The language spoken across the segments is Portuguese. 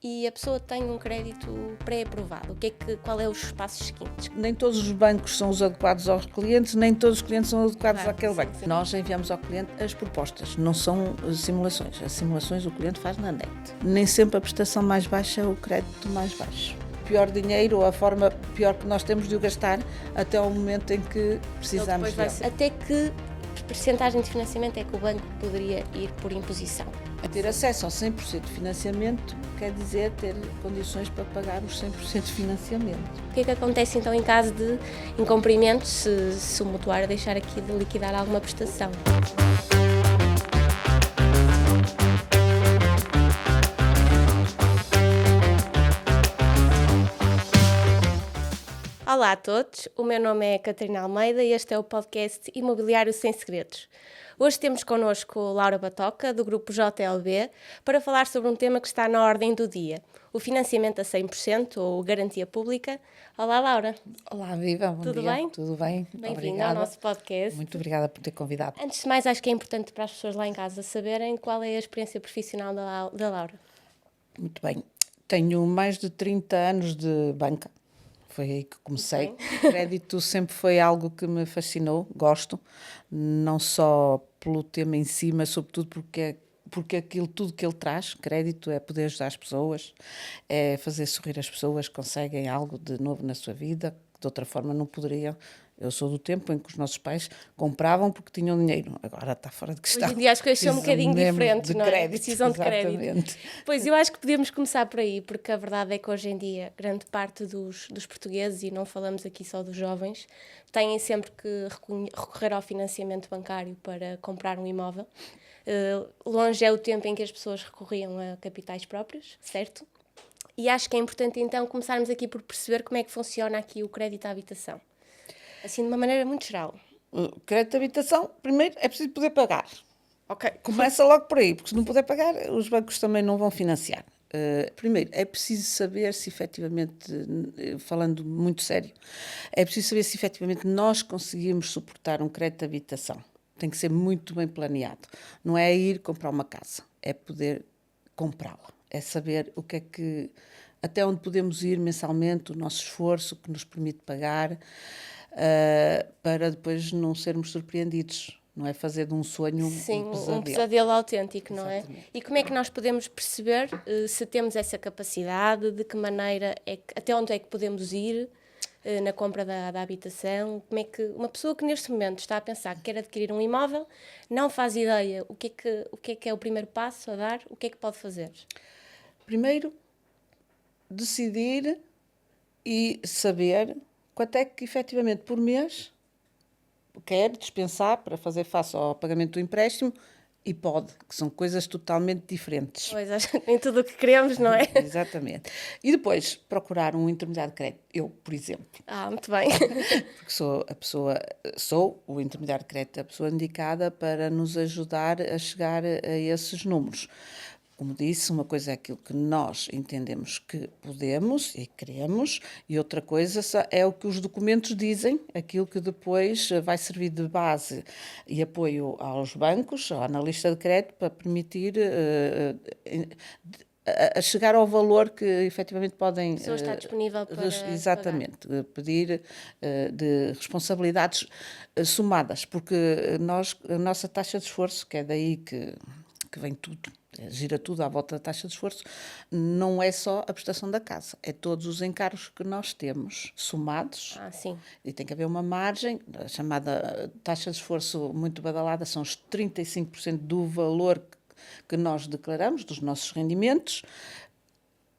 e a pessoa tem um crédito pré-aprovado? Qual é os passos seguintes? Nem todos os bancos são os adequados aos clientes, nem todos os clientes são adequados Claro, àquele sim, banco. sim. Nós enviamos ao cliente as propostas, não são simulações. As simulações o cliente faz na net. Nem sempre a prestação mais baixa é o crédito mais baixo. O pior dinheiro ou a forma pior que nós temos de o gastar até ao momento em que precisamos dele. Até que percentagem de financiamento é que o banco poderia ir por imposição? Ter acesso ao 100% de financiamento quer dizer ter condições para pagar os 100% de financiamento. O que é que acontece então em caso de incumprimento, se o mutuário deixar aqui de liquidar alguma prestação? Olá a todos, o meu nome é Catarina Almeida e este é o podcast Imobiliário Sem Segredos. Hoje temos connosco Laura Batoca, do grupo JLB, para falar sobre um tema que está na ordem do dia, o financiamento a 100% ou garantia pública. Olá Laura. Olá Viva, bom dia. Tudo bem? Tudo bem? Bem-vinda ao nosso podcast. Muito obrigada por ter convidado. Antes de mais, acho que é importante para as pessoas lá em casa saberem qual é a experiência profissional da Laura. Muito bem. Tenho mais de 30 anos de banca. Foi aí que comecei. O crédito sempre foi algo que me fascinou, gosto, não só pelo tema em si, mas sobretudo porque aquilo tudo que ele traz, crédito, é poder ajudar as pessoas, é fazer sorrir as pessoas que conseguem algo de novo na sua vida, que de outra forma não poderiam. Eu sou do tempo em que os nossos pais compravam porque tinham dinheiro. Agora está fora de questão. Hoje em dia as coisas são um bocadinho diferentes, não é? Crédito, Precisam de crédito. exatamente. Pois, eu acho que podemos começar por aí, porque a verdade é que hoje em dia grande parte dos portugueses, e não falamos aqui só dos jovens, têm sempre que recorrer ao financiamento bancário para comprar um imóvel. Longe é o tempo em que as pessoas recorriam a capitais próprios, certo? E acho que é importante então começarmos aqui por perceber como é que funciona aqui o crédito à habitação. Assim, de uma maneira muito geral. O crédito de habitação, primeiro, é preciso poder pagar. Ok. Começa logo por aí, porque se não puder pagar, os bancos também não vão financiar. Primeiro, é preciso saber se efetivamente, falando muito sério, é preciso saber se efetivamente nós conseguimos suportar um crédito de habitação. Tem que ser muito bem planeado. Não é ir comprar uma casa, é poder comprá-la. É saber o que é que, até onde podemos ir mensalmente, o nosso esforço que nos permite pagar, para depois não sermos surpreendidos. Não é fazer de um sonho um pesadelo autêntico, não Exatamente. é? E como é que nós podemos perceber se temos essa capacidade, de que maneira, até onde é que podemos ir na compra da habitação? Como é que uma pessoa que neste momento está a pensar que quer adquirir um imóvel, não faz ideia o que é o primeiro passo a dar, o que é que pode fazer? Primeiro, decidir e saber quanto é que efetivamente por mês quer dispensar para fazer face ao pagamento do empréstimo e pode, que são coisas totalmente diferentes. Pois, acho que nem tudo o que queremos, não é? Exatamente. E depois procurar um intermediário de crédito. Eu, por exemplo. Muito bem. Porque sou o intermediário de crédito, a pessoa indicada para nos ajudar a chegar a esses números. Como disse, uma coisa é aquilo que nós entendemos que podemos e queremos, e outra coisa é o que os documentos dizem, aquilo que depois vai servir de base e apoio aos bancos, ao analista de crédito, para permitir a chegar ao valor que efetivamente podem... A pessoa está disponível para exatamente, pagar. Pedir de responsabilidades somadas, porque a nossa taxa de esforço, que é daí que vem tudo, gira tudo à volta da taxa de esforço, não é só a prestação da casa, é todos os encargos que nós temos somados. Sim. E tem que haver uma margem, a chamada taxa de esforço muito badalada, são os 35% do valor que nós declaramos, dos nossos rendimentos,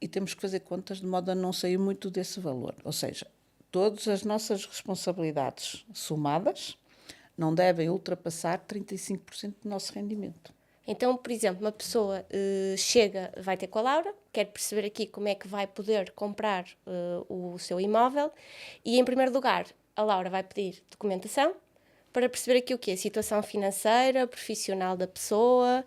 e temos que fazer contas de modo a não sair muito desse valor. Ou seja, todas as nossas responsabilidades somadas não devem ultrapassar 35% do nosso rendimento. Então, por exemplo, uma pessoa vai ter com a Laura, quer perceber aqui como é que vai poder comprar o seu imóvel e, em primeiro lugar, a Laura vai pedir documentação para perceber aqui o quê? A situação financeira, profissional da pessoa,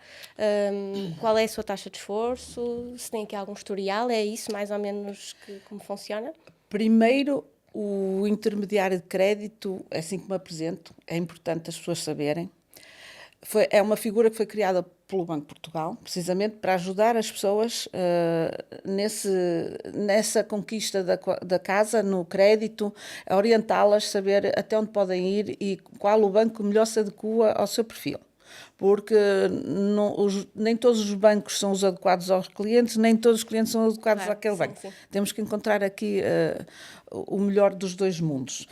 qual é a sua taxa de esforço, se tem aqui algum historial, é isso mais ou menos como funciona? Primeiro, o intermediário de crédito, assim que me apresento, é importante as pessoas saberem. É uma figura que foi criada pelo Banco de Portugal, precisamente para ajudar as pessoas nessa conquista da casa, no crédito, a orientá-las, saber até onde podem ir e qual o banco melhor se adequa ao seu perfil. Porque nem todos os bancos são os adequados aos clientes, nem todos os clientes são adequados àquele banco. Sim. Temos que encontrar aqui o melhor dos dois mundos.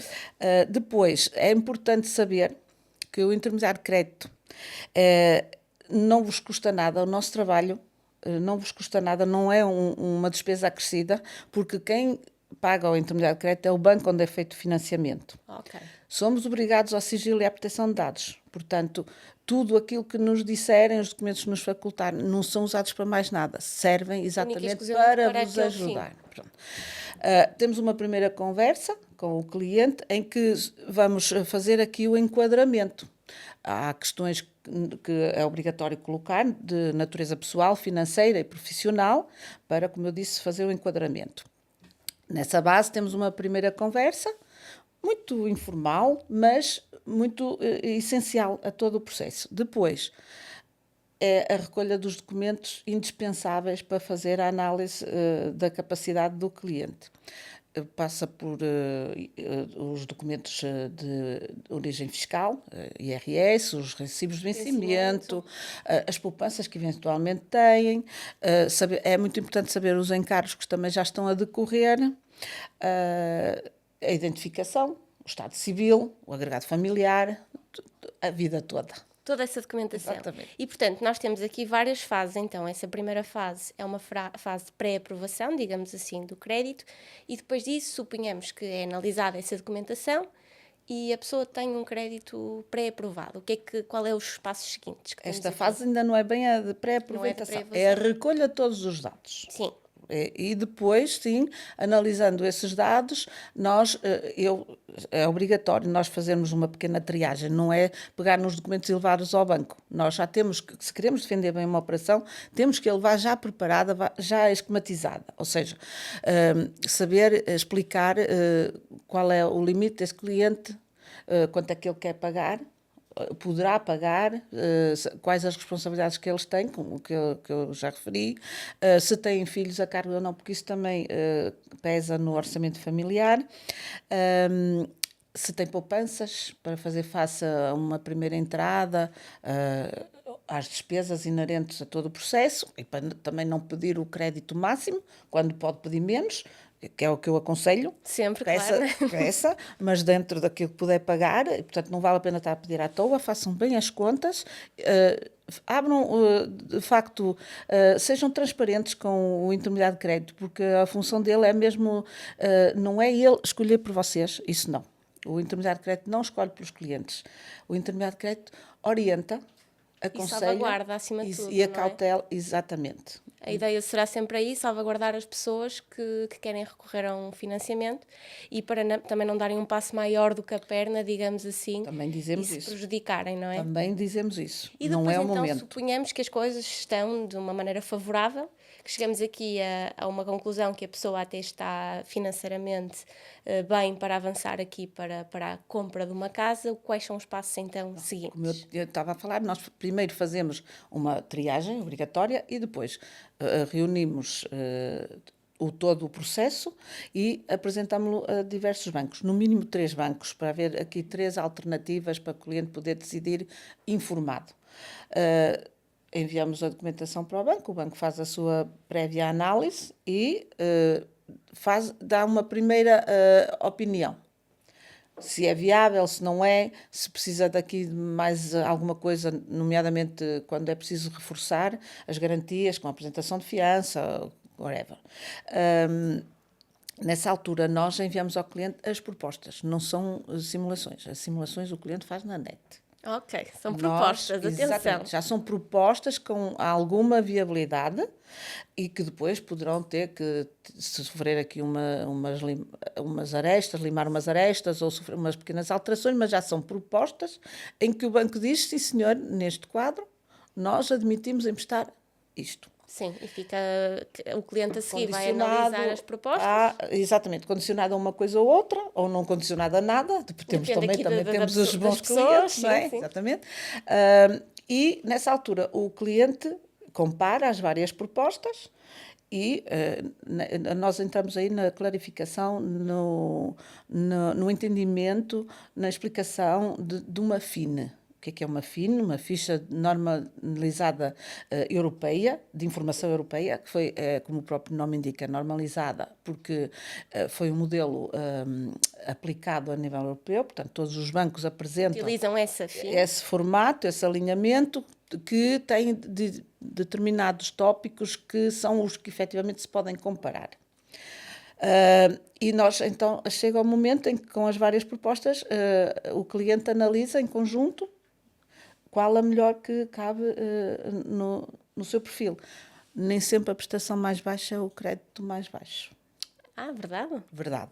Depois, é importante saber que o intermediário de crédito não vos custa nada, o nosso trabalho não vos custa nada, não é uma despesa acrescida, porque quem paga ao intermediário de crédito é o banco onde é feito o financiamento. Okay. Somos obrigados ao sigilo e à proteção de dados, portanto, tudo aquilo que nos disserem, os documentos que nos facultarem, não são usados para mais nada, servem exatamente para vos ajudar. Temos uma primeira conversa com o cliente em que vamos fazer aqui o enquadramento. Há questões que é obrigatório colocar de natureza pessoal, financeira e profissional para, como eu disse, fazer o enquadramento. Nessa base temos uma primeira conversa, muito informal, mas muito essencial a todo o processo. Depois, é a recolha dos documentos indispensáveis para fazer a análise da capacidade do cliente. Passa por os documentos de origem fiscal, IRS, os recibos de vencimento, as poupanças que eventualmente têm. É muito importante saber os encargos que também já estão a decorrer, a identificação, o estado civil, o agregado familiar, a vida toda. Toda essa documentação. Exatamente. E, portanto, nós temos aqui várias fases. Então, essa primeira fase é uma fase de pré-aprovação, digamos assim, do crédito, e depois disso, suponhamos que é analisada essa documentação e a pessoa tem um crédito pré-aprovado. Qual é os passos seguintes? Esta fase ainda não é bem a de pré-aprovação, é a recolha de todos os dados. Sim. E depois, sim, analisando esses dados, é obrigatório nós fazermos uma pequena triagem, não é pegar nos documentos e levar-os ao banco. Nós já temos que, se queremos defender bem uma operação, temos que a levar já preparada, já esquematizada. Ou seja, saber explicar qual é o limite desse cliente, quanto é que ele quer pagar, poderá pagar, quais as responsabilidades que eles têm, como que eu já referi, se têm filhos a cargo ou não, porque isso também pesa no orçamento familiar, se tem poupanças para fazer face a uma primeira entrada, às despesas inerentes a todo o processo, e para também não pedir o crédito máximo, quando pode pedir menos, que é o que eu aconselho. Sempre, claro. Peça, mas dentro daquilo que puder pagar, e, portanto, não vale a pena estar a pedir à toa, façam bem as contas, abram, de facto, sejam transparentes com o intermediário de crédito, porque a função dele é mesmo, não é ele escolher por vocês, isso não. O intermediário de crédito não escolhe pelos clientes. O intermediário de crédito orienta, aconselha. E salvaguarda, acima de tudo, e a cautela, exatamente. A ideia será sempre aí, salvaguardar as pessoas que querem recorrer a um financiamento e para também não darem um passo maior do que a perna, digamos assim, também dizemos e se isso. prejudicarem, não é? Também dizemos isso. E depois, não é o então, momento. Suponhamos que as coisas estão de uma maneira favorável, que chegamos aqui a uma conclusão que a pessoa até está financeiramente bem para avançar aqui para a compra de uma casa. Quais são os passos então seguintes? Como eu estava a falar, nós primeiro fazemos uma triagem obrigatória e depois reunimos todo o processo e apresentámo-lo a diversos bancos, no mínimo 3 bancos, para haver aqui 3 alternativas para o cliente poder decidir informado. Enviamos a documentação para o banco faz a sua prévia análise e dá uma primeira opinião. Se é viável, se não é, se precisa daqui de mais alguma coisa, nomeadamente quando é preciso reforçar as garantias, com a apresentação de fiança, whatever. Nessa altura, nós enviamos ao cliente as propostas, não são simulações. As simulações o cliente faz na net. Ok, são propostas, atenção. Já são propostas com alguma viabilidade e que depois poderão ter que sofrer aqui umas arestas, limar umas arestas ou sofrer umas pequenas alterações, mas já são propostas em que o banco diz, sim senhor, neste quadro nós admitimos emprestar isto. Sim, e fica o cliente a seguir vai analisar as propostas. Exatamente, condicionado a uma coisa ou outra, ou não condicionado a nada, temos os bons clientes, pessoas, não é? Sim. Exatamente. E, nessa altura, o cliente compara as várias propostas e nós entramos aí na clarificação, no entendimento, na explicação de uma FINE. O que é uma FINE? Uma ficha normalizada europeia, de informação europeia, que foi, como o próprio nome indica, normalizada, porque foi um modelo aplicado a nível europeu, portanto, todos os bancos apresentam Utilizam essa FINE? esse formato, esse alinhamento, que tem determinados tópicos que são os que efetivamente se podem comparar. E nós, então, chega o momento em que, com as várias propostas, o cliente analisa em conjunto qual a melhor que cabe no seu perfil. Nem sempre a prestação mais baixa é o crédito mais baixo. Ah, verdade? Verdade.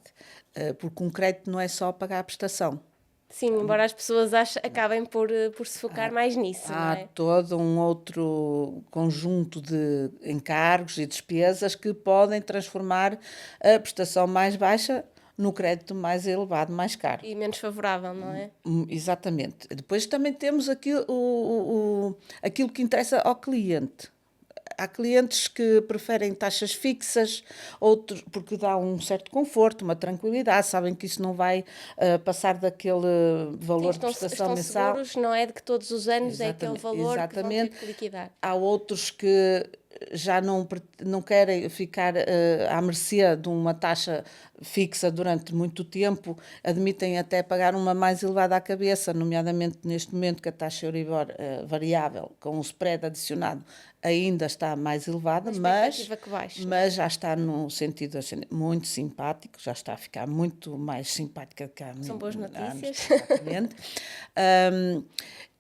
Porque um crédito não é só pagar a prestação. Sim, embora as pessoas acabem por se focar mais nisso, não Há é? todo um outro conjunto de encargos e despesas que podem transformar a prestação mais baixa no crédito mais elevado, mais caro. E menos favorável, não é? Exatamente. Depois também temos aquilo que interessa ao cliente. Há clientes que preferem taxas fixas, outros porque dá um certo conforto, uma tranquilidade, sabem que isso não vai passar daquele valor Sim, de prestação estão mensal. seguros, não é de que todos os anos é aquele valor que vão ter que liquidar. Há outros que já não querem ficar à mercê de uma taxa fixa durante muito tempo, admitem até pagar uma mais elevada à cabeça, nomeadamente neste momento que a taxa Euribor variável, com um spread adicionado, ainda está mais elevada, mas já está num sentido muito simpático, já está a ficar muito mais simpática que há São boas notícias. Exatamente.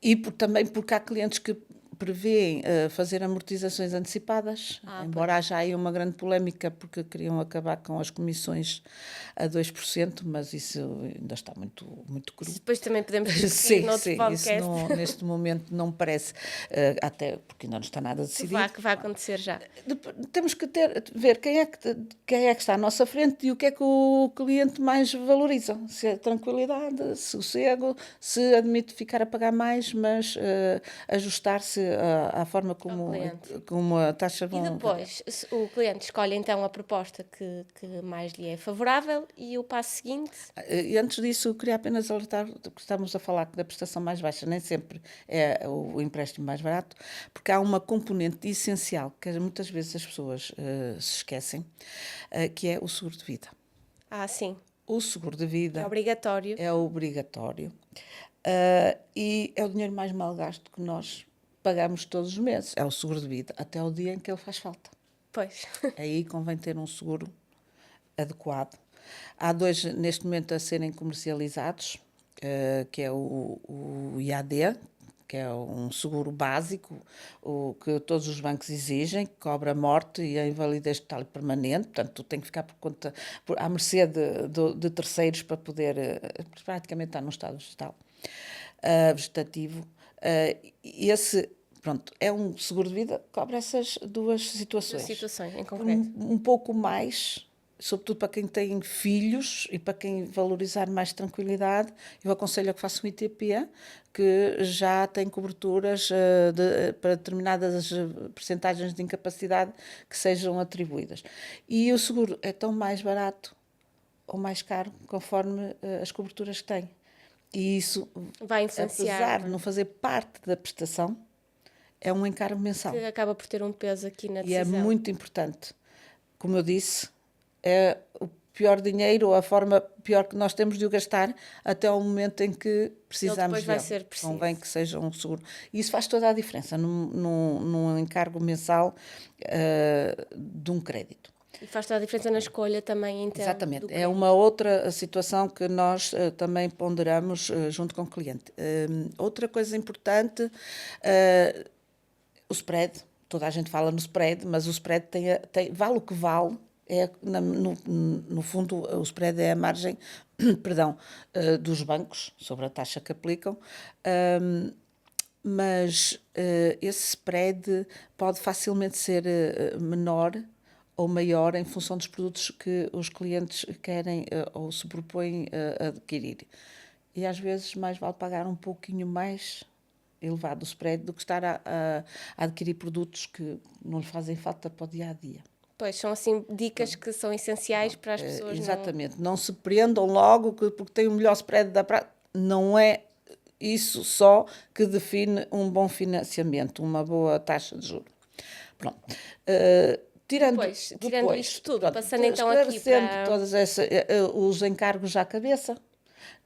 E também porque há clientes que prevêem fazer amortizações antecipadas, embora haja aí uma grande polémica porque queriam acabar com as comissões a 2%, mas isso ainda está muito, muito cru. Depois também podemos discutir noutro podcast. Isso neste momento não me parece, até porque ainda não está nada decidido. Que vai acontecer já. Temos que ver quem é que está à nossa frente e o que é que o cliente mais valoriza. Se é tranquilidade, sossego, se admite ficar a pagar mais, mas ajustar-se à forma como a taxa vão... E depois o cliente escolhe então a proposta que mais lhe é favorável e o passo seguinte... E antes disso, eu queria apenas alertar que estamos a falar da prestação mais baixa, nem sempre é o empréstimo mais barato, porque há uma componente essencial que muitas vezes as pessoas se esquecem, que é o seguro de vida. Ah, sim. O seguro de vida é obrigatório. É obrigatório. E é o dinheiro mais mal gasto que nós pagamos todos os meses. É o seguro de vida, até o dia em que ele faz falta. Pois. Aí convém ter um seguro adequado. Há dois, neste momento, a serem comercializados, que é o IAD, que é um seguro básico, que todos os bancos exigem, que cobre a morte e a invalidez total e permanente, portanto, tu tem que ficar à mercê de terceiros para poder, praticamente estar num estado vegetativo. Pronto, é um seguro de vida que cobre essas duas situações. Duas situações, em concreto. Um pouco mais, sobretudo para quem tem filhos e para quem valorizar mais tranquilidade, eu aconselho a que faça um ITP, que já tem coberturas para determinadas percentagens de incapacidade que sejam atribuídas. E o seguro é tão mais barato ou mais caro, conforme as coberturas que tem. E isso, vai influenciar, apesar de não fazer parte da prestação, é um encargo mensal. Que acaba por ter um peso aqui na decisão. E é muito importante. Como eu disse, é o pior dinheiro ou a forma pior que nós temos de o gastar até ao momento em que precisamos dele. Vai ser preciso. Convém que seja um seguro. E isso faz toda a diferença num encargo mensal de um crédito. E faz toda a diferença na escolha também, então. Exatamente. É uma outra situação que nós também ponderamos junto com o cliente. Outra coisa importante, o spread. Toda a gente fala no spread, mas o spread vale o que vale. No fundo, o spread é a margem dos bancos sobre a taxa que aplicam, mas esse spread pode facilmente ser menor ou maior em função dos produtos que os clientes querem ou se propõem a adquirir. E às vezes mais vale pagar um pouquinho mais elevado o spread do que estar a adquirir produtos que não lhe fazem falta para o dia-a-dia. Pois, são assim dicas que são essenciais para as pessoas. Exatamente. Não se prendam logo porque tem o melhor spread da praia. Não é isso só que define um bom financiamento, uma boa taxa de juros. Pronto. Tirando isto tudo, passando então aqui para... todos os encargos à cabeça.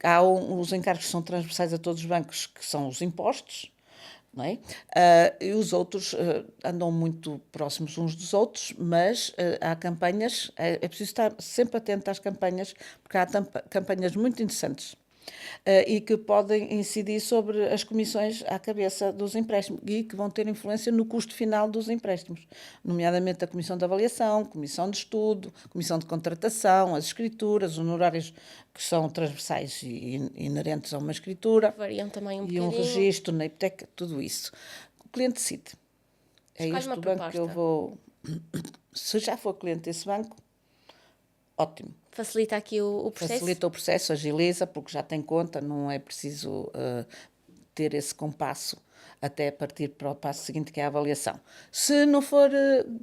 Há os encargos que são transversais a todos os bancos, que são os impostos, não é? E os outros andam muito próximos uns dos outros, mas há campanhas, é preciso estar sempre atento às campanhas, porque há campanhas muito interessantes e que podem incidir sobre as comissões à cabeça dos empréstimos e que vão ter influência no custo final dos empréstimos, nomeadamente a comissão de avaliação, comissão de estudo, comissão de contratação, as escrituras, os honorários que são transversais e inerentes a uma escritura, variam também e um registro na hipoteca, tudo isso. O cliente decide. É este o banco que eu vou... Se já for cliente desse banco, ótimo. Facilita aqui o processo? Facilita o processo, agiliza, porque já tem conta, não é preciso ter esse compasso até partir para o passo seguinte, que é a avaliação. Se não for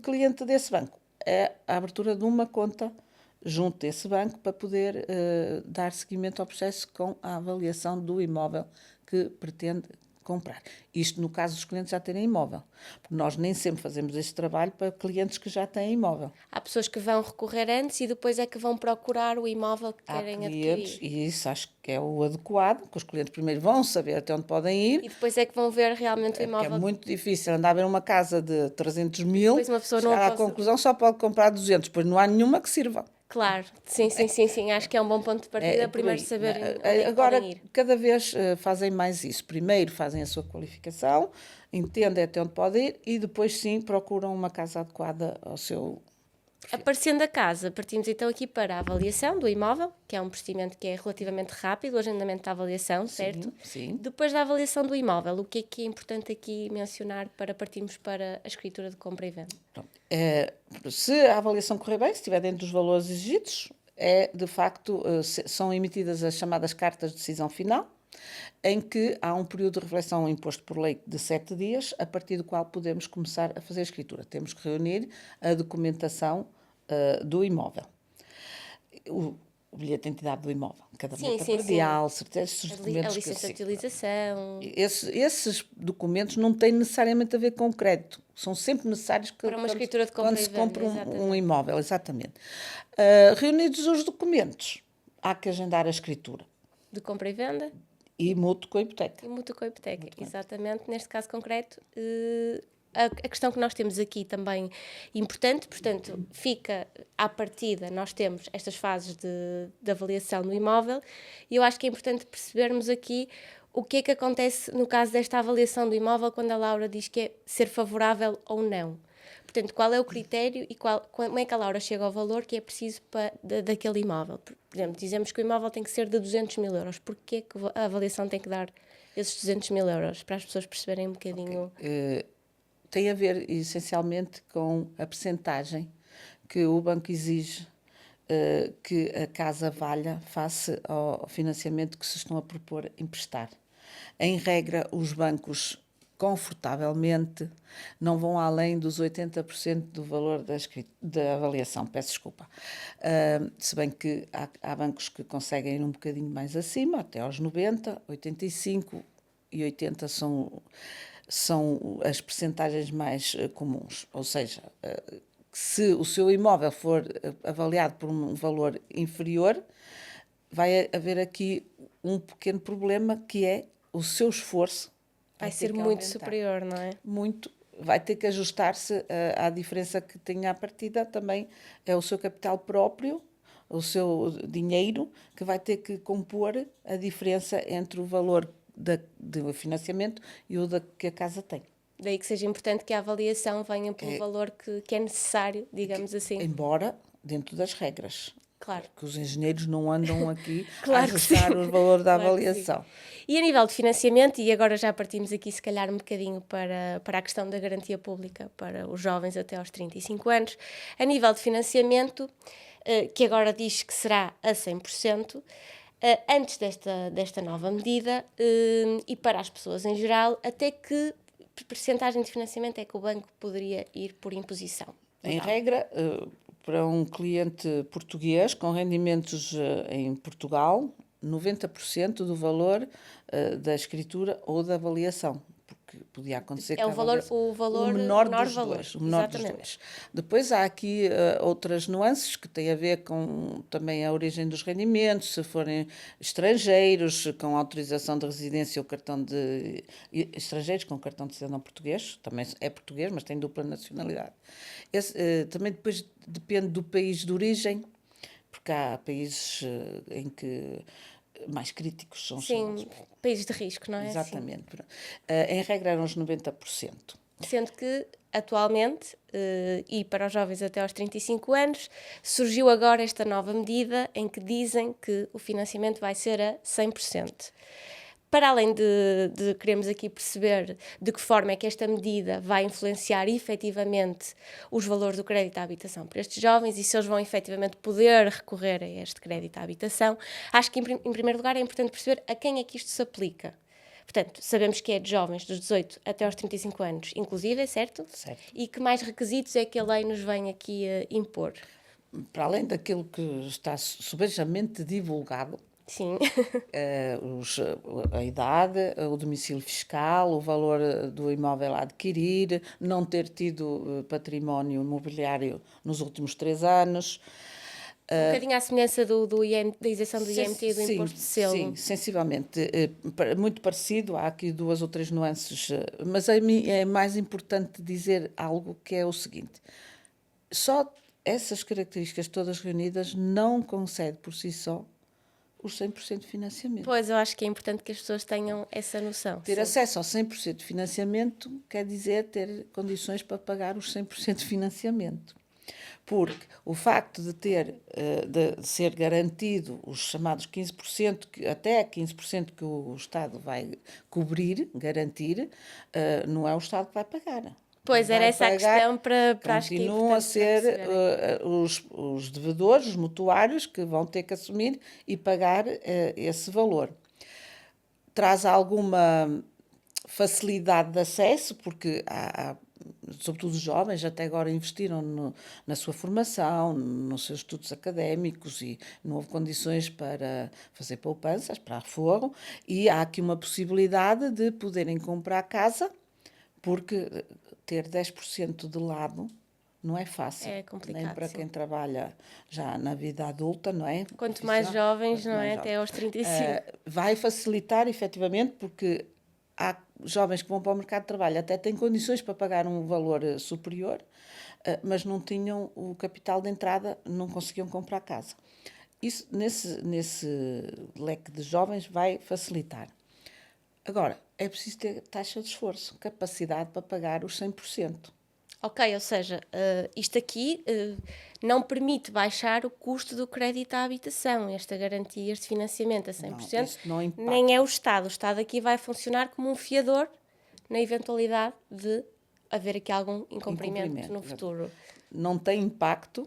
cliente desse banco, é a abertura de uma conta junto desse banco para poder dar seguimento ao processo com a avaliação do imóvel que pretende comprar. Isto no caso dos clientes já terem imóvel. Porque nós nem sempre fazemos este trabalho para clientes que já têm imóvel. Há pessoas que vão recorrer antes e depois é que vão procurar o imóvel que querem adquirir. E isso acho que é o adequado, que os clientes primeiro vão saber até onde podem ir. E depois é que vão ver realmente o imóvel. É muito difícil andar a ver uma casa de 300 mil, depois uma pessoa chegar à conclusão só pode comprar 200, pois não há nenhuma que sirva. Claro, sim. Acho que é um bom ponto de partida, primeiro saber onde agora, podem ir. cada vez fazem mais isso. Primeiro fazem a sua qualificação, entendem até onde pode ir e depois sim procuram uma casa adequada ao seu perfil. Aparecendo a casa, partimos então aqui para a avaliação do imóvel, que é um procedimento que é relativamente rápido, o agendamento da avaliação, certo? Sim. Depois da avaliação do imóvel, o que é importante aqui mencionar para partirmos para a escritura de compra e venda? Se a avaliação correr bem, se estiver dentro dos valores exigidos, de facto, são emitidas as chamadas cartas de decisão final, em que há um período de reflexão imposto por lei de 7 dias, a partir do qual podemos começar a fazer a escritura. Temos que reunir a documentação do imóvel. O bilhete de identidade do imóvel, caderneta predial, certeza, documentos a licença de utilização. Esses documentos não têm necessariamente a ver com o crédito, são sempre necessários para uma escritura de compra quando se compra um imóvel, exatamente. Reunidos os documentos, há que agendar a escritura. De compra e venda. E mútuo com a hipoteca. Exatamente. Neste caso concreto, a questão que nós temos aqui também importante, portanto, fica à partida, nós temos estas fases de avaliação do imóvel e eu acho que é importante percebermos aqui o que é que acontece no caso desta avaliação do imóvel quando a Laura diz que é ser favorável ou não. Portanto, qual é o critério e como é que a Laura chega ao valor que é preciso daquele imóvel? Por exemplo, dizemos que o imóvel tem que ser de 200 mil euros. Porquê que a avaliação tem que dar esses 200 mil euros? Para as pessoas perceberem um bocadinho... Tem a ver, essencialmente, com a percentagem que o banco exige que a casa valha face ao financiamento que se estão a propor emprestar. Em regra, os bancos confortavelmente não vão além dos 80% do valor da avaliação, peço desculpa. Se bem que há bancos que conseguem ir um bocadinho mais acima, até aos 90%, 85% e 80% são as percentagens mais comuns. Ou seja, se o seu imóvel for avaliado por um valor inferior, vai haver aqui um pequeno problema que é o seu esforço vai ser muito superior, não é? Muito. Vai ter que ajustar-se à diferença que tem à partida, também é o seu capital próprio, o seu dinheiro, que vai ter que compor a diferença entre o valor do financiamento e o que a casa tem. Daí que seja importante que a avaliação venha pelo valor que é necessário, digamos assim. Embora dentro das regras. Claro. Que os engenheiros não andam aqui a ajustar o valor da avaliação. E a nível de financiamento, e agora já partimos aqui se calhar um bocadinho para a questão da garantia pública para os jovens até aos 35 anos, a nível de financiamento, que agora diz que será a 100%, Antes desta nova medida, e para as pessoas em geral, até que percentagem de financiamento é que o banco poderia ir por imposição? Em regra, para um cliente português com rendimentos em Portugal, 90% do valor da escritura ou da avaliação. Porque podia acontecer É o menor valor. O menor dos dois. Depois há aqui outras nuances que têm a ver com também a origem dos rendimentos, se forem estrangeiros com autorização de residência ou cartão de estrangeiros com cartão de cidadão português, também é português, mas tem dupla nacionalidade. Também depois depende do país de origem, porque há países em que mais críticos são chamados. Países de risco, não é? Exatamente. Em regra eram os 90%. Sendo que, atualmente, e para os jovens até aos 35 anos, surgiu agora esta nova medida em que dizem que o financiamento vai ser a 100%. Para além de queremos aqui perceber de que forma é que esta medida vai influenciar efetivamente os valores do crédito à habitação para estes jovens e se eles vão efetivamente poder recorrer a este crédito à habitação, acho que em primeiro lugar é importante perceber a quem é que isto se aplica. Portanto, sabemos que é de jovens dos 18 até aos 35 anos, inclusive, é certo? Certo. E que mais requisitos é que a lei nos vem aqui impor? Para além daquilo que está subejamente divulgado, Sim. A idade, o domicílio fiscal, o valor do imóvel a adquirir, não ter tido património imobiliário nos últimos 3 anos. Um bocadinho à semelhança da isenção do IMT e do imposto de selo. Sim, sensivelmente. Muito parecido, há aqui 2 ou 3 nuances, mas a mim é mais importante dizer algo que é o seguinte: só essas características todas reunidas não concede por si só os 100% de financiamento. Pois, eu acho que é importante que as pessoas tenham essa noção. Ter acesso ao 100% de financiamento quer dizer ter condições para pagar os 100% de financiamento. Porque o facto de ser garantido os chamados 15%, até 15% que o Estado vai cobrir, garantir, não é o Estado que vai pagar. Pois, era essa a questão para acho que é continuam a ser os devedores, os mutuários, que vão ter que assumir e pagar esse valor. Traz alguma facilidade de acesso, porque sobretudo os jovens até agora investiram na sua formação, nos seus estudos académicos e não houve condições para fazer poupanças, para reforro, e há aqui uma possibilidade de poderem comprar casa, porque ter 10% de lado não é fácil. É complicado, nem para sim. quem trabalha já na vida adulta, não é? Quanto mais jovens, não é? Até aos 35. Vai facilitar, efetivamente, porque há jovens que vão para o mercado de trabalho, até têm condições para pagar um valor superior, mas não tinham o capital de entrada, não conseguiam comprar casa. Isso, nesse leque de jovens, vai facilitar. Agora, é preciso ter taxa de esforço, capacidade para pagar os 100%. Ok, ou seja, isto aqui não permite baixar o custo do crédito à habitação, esta garantia, este financiamento a 100%, não, isso não impacta. Nem é o Estado. O Estado aqui vai funcionar como um fiador na eventualidade de haver aqui algum incumprimento no futuro. Não tem impacto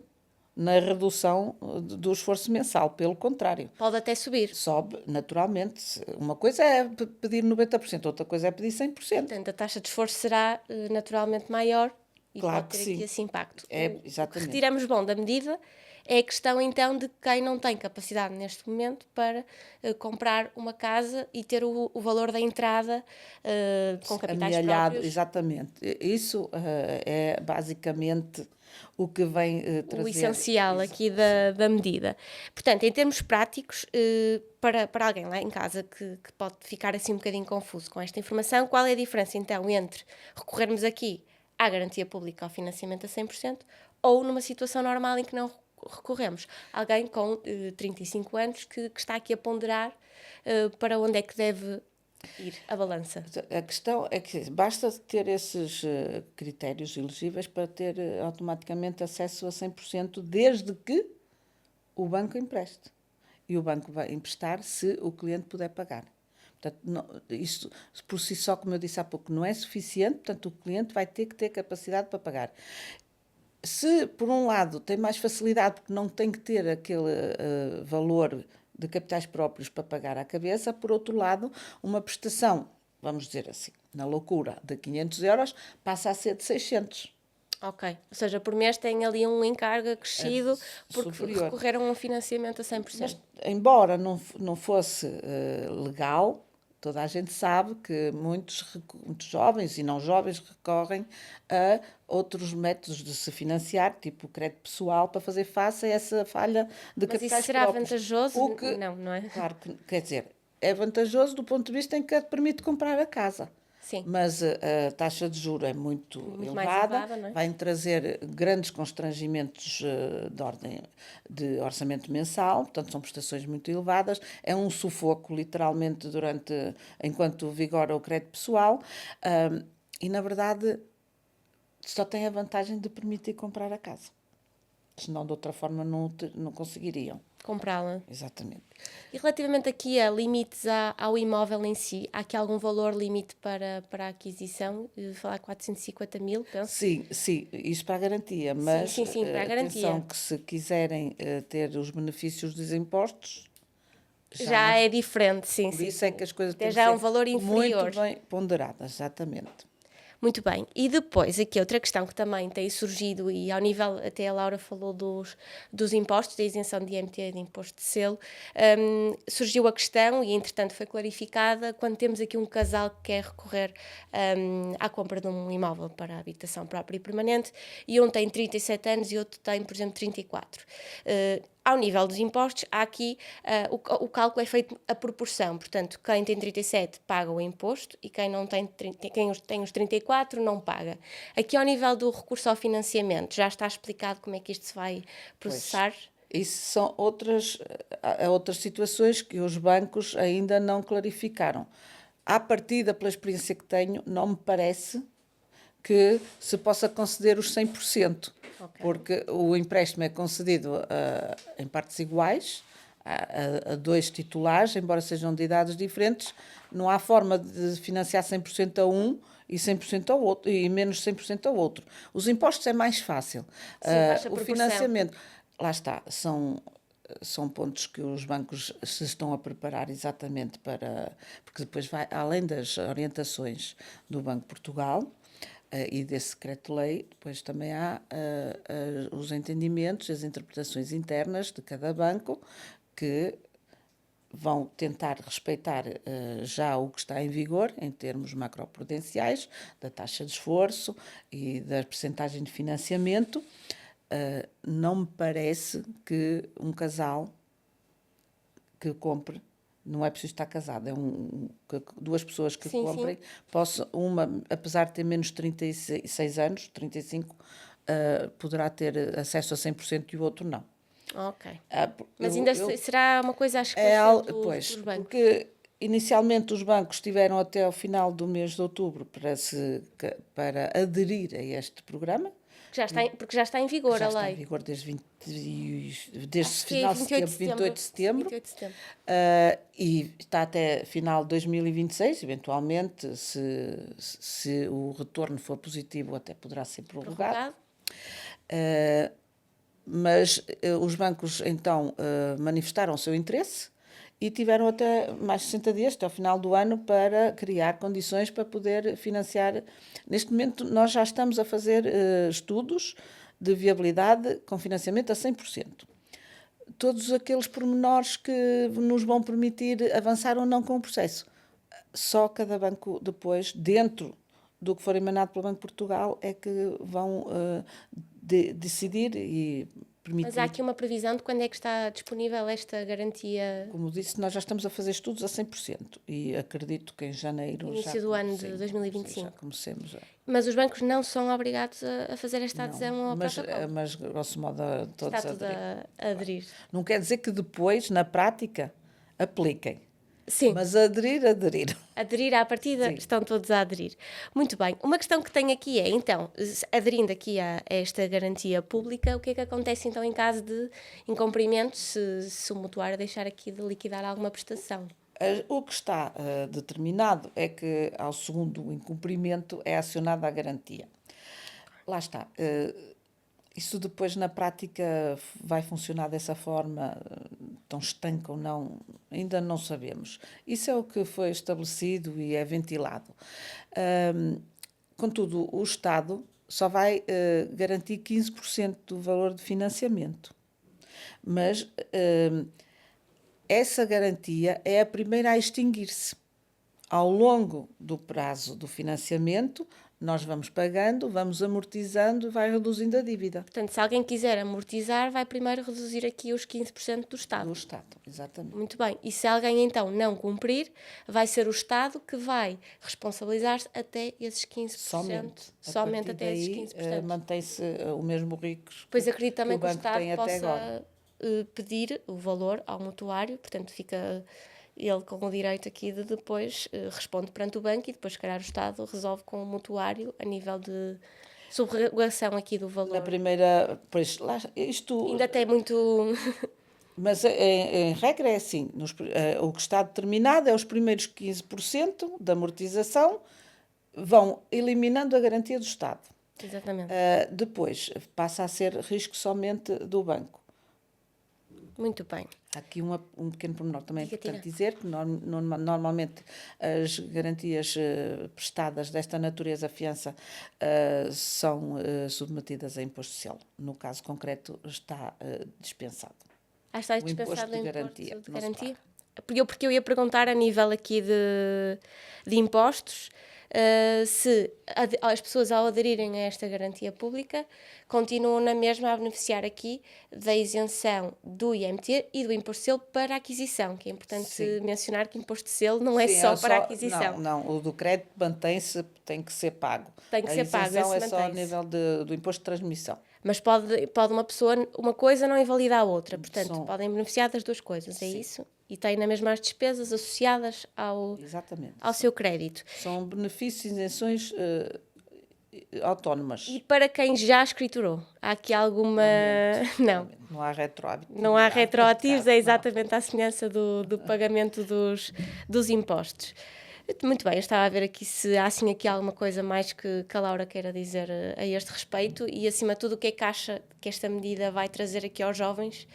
na redução do esforço mensal, pelo contrário. Pode até subir. Sobe, naturalmente. Uma coisa é pedir 90%, outra coisa é pedir 100%. Portanto, a taxa de esforço será naturalmente maior e claro pode ter aqui esse impacto. Exatamente. O que retiramos bom da medida é a questão, então, de quem não tem capacidade neste momento para comprar uma casa e ter o valor da entrada com capitais amealhado, próprios. Exatamente. Isso é basicamente o que vem trazer. O essencial aqui da medida. Portanto, em termos práticos, para alguém lá em casa que pode ficar assim um bocadinho confuso com esta informação, qual é a diferença, então, entre recorrermos aqui à garantia pública ao financiamento a 100% ou numa situação normal em que não recorremos? Alguém com 35 anos que está aqui a ponderar para onde é que deve ir a balança. A questão é que basta ter esses critérios elegíveis para ter automaticamente acesso a 100%, desde que o banco empreste. E o banco vai emprestar se o cliente puder pagar. Portanto, isto por si só, como eu disse há pouco, não é suficiente, portanto o cliente vai ter que ter capacidade para pagar. Se, por um lado, tem mais facilidade porque não tem que ter aquele valor de capitais próprios para pagar à cabeça, por outro lado, uma prestação, vamos dizer assim, na loucura, de 500 euros, passa a ser de 600. Ok. Ou seja, por mês têm ali um encargo acrescido porque superior. recorreram a um financiamento a 100%. Mas, embora não fosse legal, toda a gente sabe que muitos jovens e não jovens recorrem a outros métodos de se financiar, tipo o crédito pessoal, para fazer face a essa falha de Mas isso capitais será próprios. vantajoso? O que, Não é? claro que, quer dizer, é vantajoso do ponto de vista em que permite comprar a casa. Sim. Mas a taxa de juros é muito mais elevada, elevada, não é? vai trazer grandes constrangimentos de ordem de orçamento mensal, portanto são prestações muito elevadas, é um sufoco literalmente enquanto vigora o crédito pessoal, e na verdade só tem a vantagem de permitir comprar a casa, senão de outra forma não conseguiriam. Comprá-la. Exatamente. E relativamente aqui a limites ao imóvel em si, há aqui algum valor limite para a aquisição? Eu vou falar 450 mil, penso. Sim, isso para a garantia, mas sim, para a garantia. atenção que se quiserem ter os benefícios dos impostos, Já é diferente, sim, por sim. isso é que as coisas têm que já é um ser valor inferior. muito bem ponderadas, exatamente. Muito bem. E depois, aqui outra questão que também tem surgido, e ao nível, até a Laura falou dos impostos, da isenção de IMT e de imposto de selo, surgiu a questão, e entretanto foi clarificada, quando temos aqui um casal que quer recorrer à compra de um imóvel para a habitação própria e permanente, e um tem 37 anos e outro tem, por exemplo, 34. Ao nível dos impostos, há aqui o cálculo é feito a proporção, portanto, quem tem 37 paga o imposto e quem não quem tem os 34 não paga. Aqui ao nível do recurso ao financiamento, já está explicado como é que isto se vai processar? Isso são outras situações que os bancos ainda não clarificaram. À partida, pela experiência que tenho, não me parece que se possa conceder os 100%, porque o empréstimo é concedido em partes iguais, a dois titulares, embora sejam de idades diferentes, não há forma de financiar 100% a um e 100% ao outro, e menos 100% ao outro. Os impostos é mais fácil. Sim, O financiamento, lá está, são pontos que os bancos se estão a preparar exatamente para... Porque depois vai, além das orientações do Banco de Portugal, e desse decreto-lei, depois também há os entendimentos, as interpretações internas de cada banco, que vão tentar respeitar já o que está em vigor, em termos macroprudenciais, da taxa de esforço e da percentagem de financiamento. Não me parece que um casal que compre, não é preciso estar casado, duas pessoas que comprem, uma, apesar de ter menos de 36 anos, 35, poderá ter acesso a 100% e o outro não. Ok. Mas ainda será uma coisa, acho que dos bancos. Porque inicialmente os bancos tiveram até ao final do mês de outubro para aderir a este programa. Porque já está em vigor a lei. Já está em vigor desde final de setembro, 28 de setembro. E está até final de 2026, eventualmente, se o retorno for positivo, até poderá ser prorrogado. Mas os bancos, então, manifestaram o seu interesse e tiveram até mais de 60 dias, até ao final do ano, para criar condições para poder financiar. Neste momento, nós já estamos a fazer estudos de viabilidade com financiamento a 100%. Todos aqueles pormenores que nos vão permitir avançar ou não com o processo. Só cada banco depois, dentro do que for emanado pelo Banco de Portugal, é que vão decidir e permitir. Mas há aqui uma previsão de quando é que está disponível esta garantia? Como disse, nós já estamos a fazer estudos a 100% e acredito que em janeiro... Início do ano de 2025. Já comecemos a... Mas os bancos não são obrigados a fazer esta adesão ao protocolo? Mas, grosso modo, todos está tudo a aderir. Não quer dizer que depois, na prática, apliquem. Sim. Mas aderiram. Aderir à partida, estão todos a aderir. Muito bem. Uma questão que tenho aqui é, então, aderindo aqui a esta garantia pública, o que é que acontece então em caso de incumprimento, se o mutuário deixar aqui de liquidar alguma prestação? O que está determinado é que, ao segundo incumprimento, é acionada a garantia. Lá está. Isso depois, na prática, vai funcionar dessa forma. estão estanca ou não, ainda não sabemos. Isso é o que foi estabelecido e é ventilado. Contudo, o Estado só vai garantir 15% do valor de financiamento. Mas essa garantia é a primeira a extinguir-se. Ao longo do prazo do financiamento, nós vamos pagando, vamos amortizando, vai reduzindo a dívida. Portanto, se alguém quiser amortizar, vai primeiro reduzir aqui os 15% do Estado. Do Estado, exatamente. Muito bem. E se alguém então não cumprir, vai ser o Estado que vai responsabilizar-se até esses 15%. Somente até esses 15%. Mantém-se o mesmo risco. Pois acredito também o que o banco Estado tem até agora. possa pedir o valor ao mutuário, portanto fica ele com o direito aqui de depois responde perante o banco e depois, se calhar, o Estado resolve com o mutuário a nível de subrogação aqui do valor. Na primeira, pois, lá, isto... Ainda tem muito... Mas, em regra, é assim, o que está determinado é os primeiros 15% da amortização vão eliminando a garantia do Estado. Exatamente. Depois, passa a ser risco somente do banco. Muito bem. Há aqui um pequeno pormenor também é importante Tina. dizer que normalmente as garantias prestadas desta natureza fiança são submetidas a imposto social. No caso concreto está dispensado. Está O imposto dispensado de o garantia. imposto de Não se garantia? paga. Porque eu ia perguntar a nível aqui de impostos, se as pessoas ao aderirem a esta garantia pública continuam na mesma a beneficiar aqui da isenção do IMT e do imposto de selo para a aquisição, que é importante Sim. mencionar que imposto de selo não é Sim, só para a aquisição. Não, o do crédito mantém-se, tem que ser pago. Tem que ser pago, A isenção é esse só a mantém-se. nível do imposto de transmissão. Mas pode uma pessoa, uma coisa não invalida a outra, portanto, São- podem beneficiar das duas coisas, é Sim. isso? E têm na mesma as despesas associadas Exatamente. ao seu crédito. São benefícios e isenções autónomas. E para quem já escriturou, há aqui alguma... Não. Não há retroatividade. Não há retroativos, é Não. exatamente à semelhança do pagamento dos impostos. Muito bem, eu estava a ver aqui se há assim aqui alguma coisa mais que a Laura queira dizer a este respeito e, acima de tudo, o que é que acha que esta medida vai trazer aqui aos jovens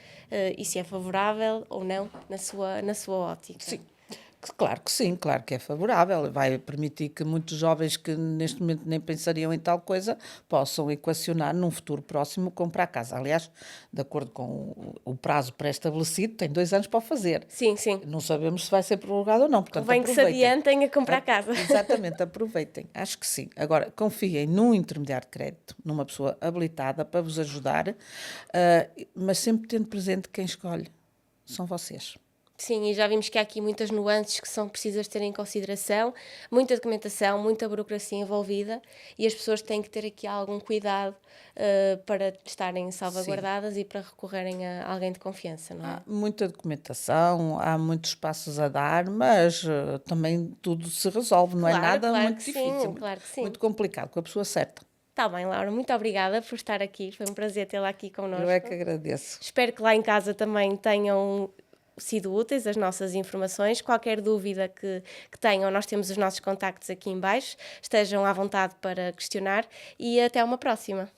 e se é favorável ou não na sua ótica. Sim, claro que sim, claro que é favorável. Vai permitir que muitos jovens que neste momento nem pensariam em tal coisa possam equacionar num futuro próximo comprar casa. Aliás, de acordo com o prazo pré-estabelecido, tem 2 anos para o fazer. Sim, sim. Não sabemos se vai ser prorrogado ou não, portanto Convém que se aproveitem. adiantem a comprar casa. Exatamente, aproveitem. Acho que sim. Agora, confiem num intermediário de crédito, numa pessoa habilitada para vos ajudar, mas sempre tendo presente quem escolhe. São vocês. Sim, e já vimos que há aqui muitas nuances que são precisas ter em consideração, muita documentação, muita burocracia envolvida e as pessoas têm que ter aqui algum cuidado para estarem salvaguardadas e para recorrerem a alguém de confiança, não é? Há muita documentação, há muitos passos a dar, mas também tudo se resolve, não é Claro, nada claro muito que sim, difícil, claro que sim. muito complicado, com a pessoa certa. Está bem, Laura, muito obrigada por estar aqui, foi um prazer tê-la aqui connosco. Eu é que agradeço. Espero que lá em casa também tenham sido úteis as nossas informações. Qualquer dúvida que tenham, nós temos os nossos contactos aqui em baixo. Estejam à vontade para questionar e até uma próxima.